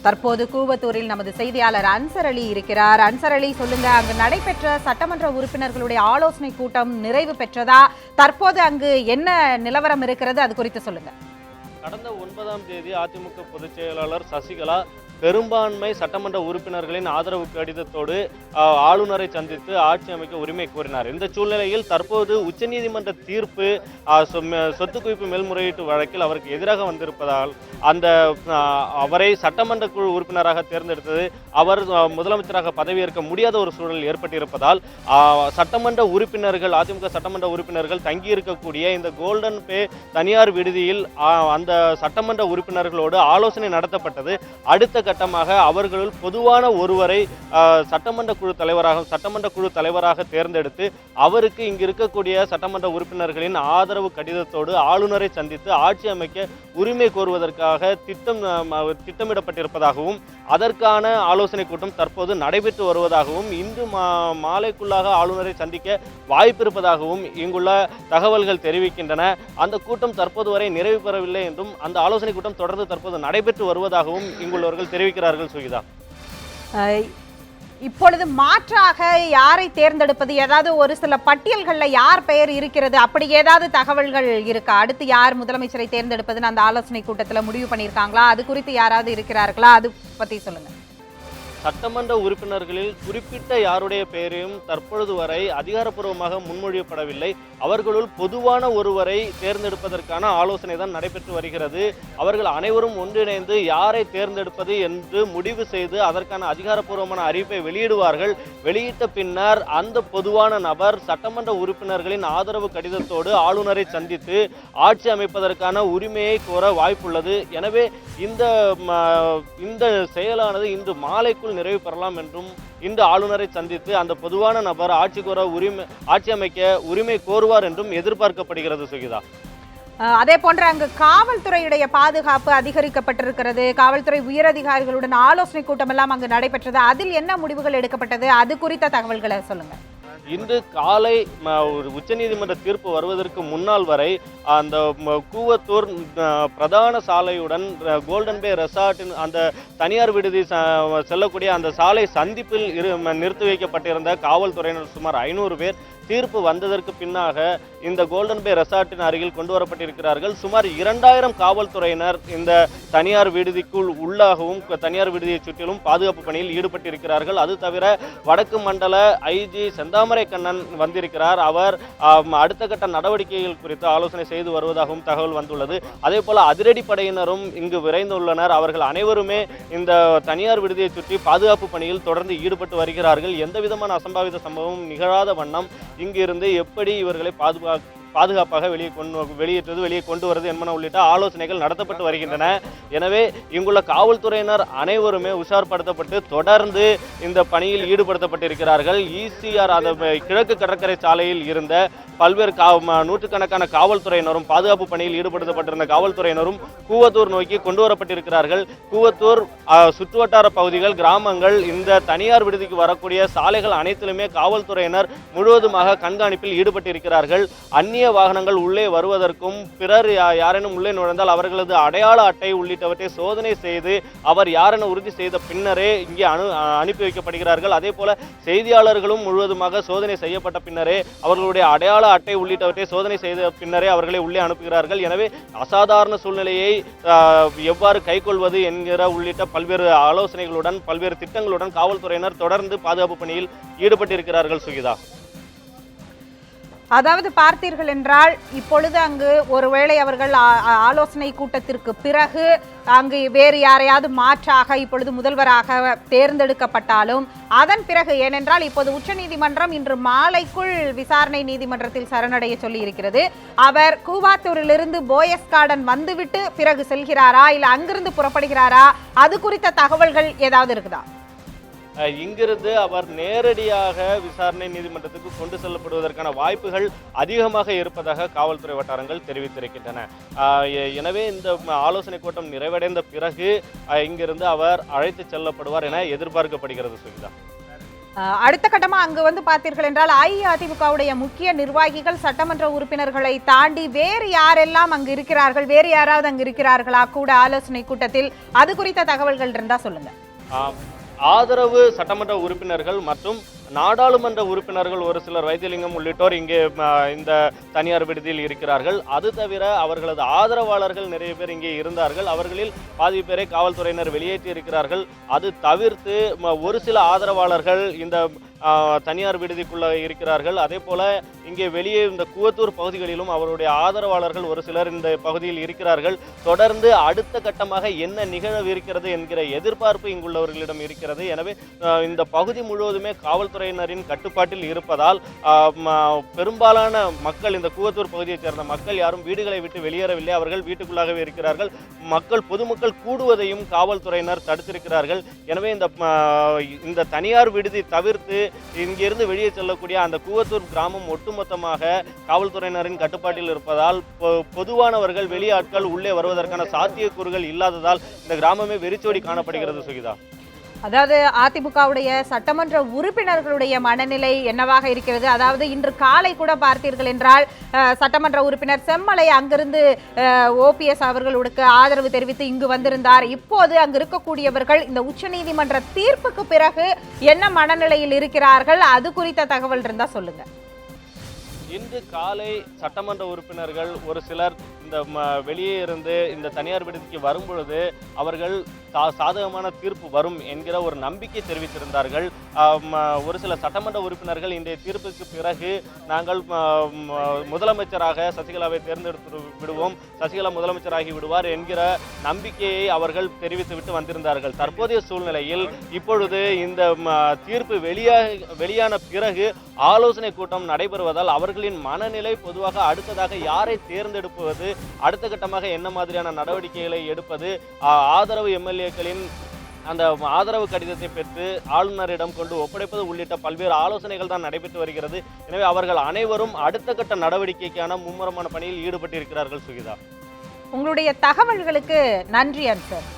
தற்போது கூவத்தூரில் நமது செய்தியாளர் அன்சர் அலி இருக்கிறார். அன்சர் அலி, சொல்லுங்க, அங்கு நடைபெற்ற சட்டமன்ற உறுப்பினர்களுடைய ஆலோசனை கூட்டம் நிறைவு பெற்றதா? தற்போது அங்கு என்ன நிலவரம் இருக்கிறது, அது குறித்து சொல்லுங்க. கடந்த 9ஆம் தேதி அதிமுக பொதுச் செயலாளர் சசிகலா பெரும்பான்மை சட்டமன்ற உறுப்பினர்களின் ஆதரவு கடிதத்தோடு ஆளுநரை சந்தித்து ஆட்சி அமைக்க உரிமை கோரினார். இந்த சூழ்நிலையில் தற்போது உச்சநீதிமன்ற தீர்ப்பு சொத்து குவிப்பு மேல்முறையீட்டு வழக்கில் அவருக்கு எதிராக வந்திருப்பதால் அவரை சட்டமன்ற குழு உறுப்பினராக தேர்ந்தெடுத்தது அவர் முதலமைச்சராக பதவியேற்க முடியாத ஒரு சூழல் ஏற்பட்டிருப்பதால் சட்டமன்ற உறுப்பினர்கள், அதிமுக சட்டமன்ற உறுப்பினர்கள் தங்கியிருக்கக்கூடிய இந்த கோல்டன் பே தனியார் விடுதியில் அந்த சட்டமன்ற உறுப்பினர்களோடு ஆலோசனை நடத்தப்பட்டது. அடுத்த கட்டமாக அவர்களுள் பொதுவான ஒருவரை சட்டமன்ற குழு தலைவராக தேர்ந்தெடுத்து அவருக்கு இங்கு இருக்கக்கூடிய சட்டமன்ற உறுப்பினர்களின் ஆதரவு கடிதத்தோடு ஆளுநரை சந்தித்து ஆட்சி அமைக்க உரிமை கோருவதற்காக திட்டமிடப்பட்டிருப்பதாகவும் அதற்கான ஆலோசனை கூட்டம் தற்போது நடைபெற்று வருவதாகவும் இன்று மாலைக்குள்ளாக ஆளுநரை சந்திக்க வாய்ப்பு இருப்பதாகவும் இங்குள்ள தகவல்கள் தெரிவிக்கின்றன. அந்த கூட்டம் தற்போது வரை நிறைவு பெறவில்லை என்றும் அந்த ஆலோசனை கூட்டம் தொடர்ந்து தற்போது நடைபெற்று வருவதாகவும் இங்குள்ளவர்கள் தெரிவிக்கிறார்கள். சுகிதா, இப்பொழுது மாற்றாக யாரை தேர்ந்தெடுப்பது, ஏதாவது ஒரு சில பட்டியல்களில் யார் பெயர் இருக்கிறது, அப்படி ஏதாவது தகவல்கள் இருக்கா? அடுத்து யார் முதலமைச்சரை தேர்ந்தெடுப்பதுன்னு அந்த ஆலோசனை கூட்டத்தில் முடிவு பண்ணியிருக்காங்களா? அது குறித்து யாராவது இருக்கிறார்களா? அது பற்றி சொல்லுங்க. சட்டமன்ற உறுப்பினர்களில் குறிப்பிட்ட யாருடைய பெயரையும் தற்பொழுது வரை அதிகாரப்பூர்வமாக முன்மொழியப்படவில்லை. அவர்களுள் பொதுவான ஒருவரை தேர்ந்தெடுப்பதற்கான ஆலோசனை தான் நடைபெற்று வருகிறது. அவர்கள் அனைவரும் ஒன்றிணைந்து யாரை தேர்ந்தெடுப்பது என்று முடிவு செய்து அதற்கான அதிகாரப்பூர்வமான அறிவிப்பை வெளியிடுவார்கள். வெளியிட்ட பின்னர் அந்த பொதுவான நபர் சட்டமன்ற உறுப்பினர்களின் ஆதரவு கடிதத்தோடு ஆளுநரை சந்தித்து ஆட்சி அமைப்பதற்கான உரிமையை கோர வாய்ப்புள்ளது. எனவே இந்த செயலானது இன்று மாலைக்குள் நிறைவு பெறலாம் என்றும் இந்த ஆளுநரை சந்தித்து அந்த பொதுவான நபர் ஆட்சி அமைக்க உரிமை கோருவார் என்றும் எதிர்பார்க்கப்படுகிறது. சுகிதா, அதே போன்ற அங்கு காவல்துறையுடைய பாதுகாப்பு அதிகரிக்கப்பட்டிருக்கிறது. காவல்துறை உயரதிகாரிகளுடன் ஆலோசனை கூட்டம் எல்லாம் அங்கு நடைபெற்றது. அதில் என்ன முடிவுகள் எடுக்கப்பட்டது, அது குறித்த தகவல்களை சொல்லுங்க. இன்று காலை உச்சநீதிமன்ற தீர்ப்பு வருவதற்கு முன்னால் வரை அந்த கூவத்தூர் பிரதான சாலையுடன் கோல்டன் பே ரெசார்ட்டின் அந்த தனியார் விடுதி செல்லக்கூடிய அந்த சாலை சந்திப்பில் நிறுத்தி வைக்கப்பட்டிருந்த காவல்துறையினர் சுமார் 500 பேர் தீர்ப்பு வந்ததற்கு பின்னாக இந்த கோல்டன் பே ரெசார்ட்டின் அருகில் கொண்டு வரப்பட்டிருக்கிறார்கள். சுமார் 2000 காவல்துறையினர் இந்த தனியார் விடுதிக்குள் உள்ளாகவும் தனியார் விடுதியை சுற்றிலும் பாதுகாப்பு பணியில் ஈடுபட்டிருக்கிறார்கள். அது தவிர வடக்கு மண்டல ஐஜி செந்தாமரை கண்ணன் வந்திருக்கிறார். அவர் அடுத்த கட்ட நடவடிக்கைகள் குறித்து ஆலோசனை செய்து வருவதாகவும் தகவல் வந்துள்ளது. அதே போல அதிரடி படையினரும் இங்கு விரைந்துள்ளனர். அவர்கள் அனைவருமே இந்த தனியார் விடுதியை சுற்றி பாதுகாப்பு பணியில் தொடர்ந்து ஈடுபட்டு வருகிறார்கள். எந்த விதமான அசம்பாவித சம்பவம் நிகழாத வண்ணம் இங்கிருந்து எப்படி இவர்களை பாதுகாப்பாக வெளியே கொண்டு வருவது என்பன உள்ளிட்ட ஆலோசனைகள் நடத்தப்பட்டு வருகின்றன. எனவே இங்குள்ள காவல்துறையினர் அனைவருமே உஷார்படுத்தப்பட்டு தொடர்ந்து இந்த பணியில் ஈடுபடுத்தப்பட்டிருக்கிறார்கள். ஈசிஆர் அந்த கிழக்கு கடற்கரை சாலையில் இருந்த பல்வேறு நூற்றுக்கணக்கான காவல்துறையினரும் பாதுகாப்பு பணியில் ஈடுபடுத்தப்பட்டிருந்த காவல்துறையினரும் கூவத்தூர் நோக்கி கொண்டு வரப்பட்டிருக்கிறார்கள். கூவத்தூர் சுற்றுவட்டார பகுதிகள், கிராமங்கள், இந்த தனியார் விடுதிக்கு வரக்கூடிய சாலைகள் அனைத்திலுமே காவல்துறையினர் முழுவதுமாக கண்காணிப்பில் ஈடுபட்டிருக்கிறார்கள். அந்நிய வாகனங்கள் உள்ளே வருவதற்கும் பிறர் யாரேனும் உள்ளே நுழைந்தால் அவர்களது அடையாள அட்டை உள்ளிட்டவற்றை சோதனை செய்து அவர் யாரென உறுதி செய்த பின்னரே இங்கே அனுப்பி வைக்கப்படுகிறார்கள். அதே போல செய்தியாளர்களும் முழுவதுமாக சோதனை செய்யப்பட்ட பின்னரே அவர்களுடைய அடையாள அட்டை உள்ளிட்டவற்றை சோதனை செய்த பின்னரே அவர்களை உள்ளே அனுப்புகிறார்கள். எனவே அசாதாரண சூழ்நிலையை எவ்வாறு கைக்கொள்வது என்கிற உள்ளிட்ட பல்வேறு ஆலோசனைகளுடன் பல்வேறு திட்டங்களுடன் காவல்துறையினர் தொடர்ந்து பாதுகாப்பு பணியில் ஈடுபட்டிருக்கிறார்கள். சுகிதா, அதாவது பார்த்தீர்கள் என்றால் இப்பொழுது அங்கு ஒருவேளை அவர்கள் ஆலோசனை கூட்டத்திற்கு பிறகு அங்கு வேறு யாரையாவது மாற்றாக இப்பொழுது முதல்வராக தேர்ந்தெடுக்கப்பட்டாலும் அதன் பிறகு, ஏனென்றால் இப்போது உச்சநீதிமன்றம் இன்று மாலைக்குள் விசாரணை நீதிமன்றத்தில் சரணடைய சொல்லி இருக்கிறது. அவர் கூவாத்தூரிலிருந்து போயஸ் கார்டன் வந்துவிட்டு பிறகு செல்கிறாரா, இல்லை அங்கிருந்து புறப்படுகிறாரா, அது குறித்த தகவல்கள் ஏதாவது இருக்குதா? இங்கிருந்து அவர் நேரடியாக விசாரணை நீதிமன்றத்துக்கு கொண்டு செல்லப்படுவதற்கான வாய்ப்புகள் அதிகமாக இருப்பதாக காவல்துறை வட்டாரங்கள் தெரிவித்திருக்கின்றன. எனவே இந்த ஆலோசனை கூட்டம் நிறைவடைந்த பிறகு இங்கிருந்து அவர் அழைத்து செல்லப்படுவார் என எதிர்பார்க்கப்படுகிறது. சுகிதா, அடுத்த கட்டமா அங்கு வந்து பார்த்தீர்கள் என்றால் அஇஅதிமுகவுடைய முக்கிய நிர்வாகிகள் சட்டமன்ற உறுப்பினர்களை தாண்டி வேறு யாரெல்லாம் அங்கு இருக்கிறார்கள், வேறு யாராவது அங்கு இருக்கிறார்களா கூட ஆலோசனை கூட்டத்தில்? அது குறித்த தகவல்கள் இருந்தா சொல்லுங்க. ஆதரவு சட்டமன்ற உறுப்பினர்கள் மற்றும் நாடாளுமன்ற உறுப்பினர்கள் ஒரு சிலர், வைத்தியலிங்கம் உள்ளிட்டோர் இங்கே இந்த தனியார் விடுதியில் இருக்கிறார்கள். அது தவிர அவர்களது ஆதரவாளர்கள் நிறைய பேர் இங்கே இருந்தார்கள். அவர்களில் பாதி பேரை காவல்துறையினர் வெளியேற்றி இருக்கிறார்கள். அது தவிர்த்து ஒரு சில ஆதரவாளர்கள் இந்த தனியார் விடுதிக்குள்ள இருக்கிறார்கள். அதே போல இங்கே வெளியே இந்த கூவத்தூர் பகுதிகளிலும் அவருடைய ஆதரவாளர்கள் ஒரு சிலர் இந்த பகுதியில் இருக்கிறார்கள். தொடர்ந்து அடுத்த கட்டமாக என்ன நிகழவிருக்கிறது என்கிற எதிர்பார்ப்பு இங்குள்ளவர்களிடம் இருக்கிறது. எனவே இந்த பகுதி முழுவதுமே காவல்துறையினரின் கட்டுப்பாட்டில் இருப்பதால் பெரும்பாலான மக்கள், இந்த கூவத்தூர் பகுதியைச் சேர்ந்த மக்கள் யாரும் வீடுகளை விட்டு வெளியேறவில்லை. அவர்கள் வீட்டுக்குள்ளாகவே இருக்கிறார்கள். பொதுமக்கள் கூடுவதையும் காவல்துறையினர் தடுத்திருக்கிறார்கள். எனவே இந்த தனியார் விடுதி தவிர்த்து இங்கிருந்து வெளியே செல்லக்கூடிய அந்த கூவத்தூர் கிராமம் ஒட்டுமொத்தமாக காவல்துறையினரின் கட்டுப்பாட்டில் இருப்பதால் பொதுவானவர்கள், வெளியாட்கள் உள்ளே வருவதற்கான சாத்தியக்கூறுகள் இல்லாததால் இந்த கிராமமே வெறிச்சோடி காணப்படுகிறது. சுகிதா, அதாவது அதிமுகவுடைய சட்டமன்ற உறுப்பினர்களுடைய மனநிலை என்னவாக இருக்கிறது? அதாவது இன்று காலை கூட பார்த்தீர்கள் என்றால் சட்டமன்ற உறுப்பினர் செம்மலை அங்கிருந்து ஓபிஎஸ் அவர்களுக்கு ஆதரவு தெரிவித்து இங்கு வந்திருந்தார். இப்போது அங்கு இருக்கக்கூடியவர்கள் இந்த உச்சநீதிமன்ற தீர்ப்புக்கு பிறகு என்ன மனநிலையில் இருக்கிறார்கள்? அது குறித்த தகவல் இருந்தா சொல்லுங்க. இன்று காலை சட்டமன்ற உறுப்பினர்கள் ஒரு சிலர் இந்த வெளியே இருந்து இந்த தனியார் விடுதிக்கு வரும் பொழுது அவர்கள் சாதகமான தீர்ப்பு வரும் என்கிற ஒரு நம்பிக்கை தெரிவித்திருந்தார்கள். ஒரு சில சட்டமன்ற உறுப்பினர்கள் இன்றைய தீர்ப்புக்கு பிறகு நாங்கள் முதலமைச்சராக சசிகலாவை தேர்ந்தெடுத்து விடுவோம், சசிகலா முதலமைச்சராகி விடுவார் என்கிற நம்பிக்கையை அவர்கள் தெரிவித்துவிட்டு வந்திருந்தார்கள். தற்போதைய சூழ்நிலையில் இப்பொழுது இந்த தீர்ப்பு வெளியான பிறகு ஆலோசனை கூட்டம் நடைபெறுவதால் அவர்களின் மனநிலை பொதுவாக அடுத்ததாக யாரை தேர்ந்தெடுப்பது, அடுத்த கட்டமாக என்ன மாதிரியான நடவடிக்கைகளை எடுப்பது, ஆதரவு எம்எல்ஏக்களின் அந்த ஆதரவு கடிதத்தை பெற்று ஆளுநரிடம் கொண்டு ஒப்படைப்பது உள்ளிட்ட பல்வேறு ஆலோசனைகள் தான் நடைபெற்று வருகிறது. எனவே அவர்கள் அனைவரும் அடுத்த கட்ட நடவடிக்கைக்கான மும்முரமான பணியில் ஈடுபட்டிருக்கிறார்கள். சுகிதா, உங்களுடைய தகவல்களுக்கு நன்றி அன்சர்.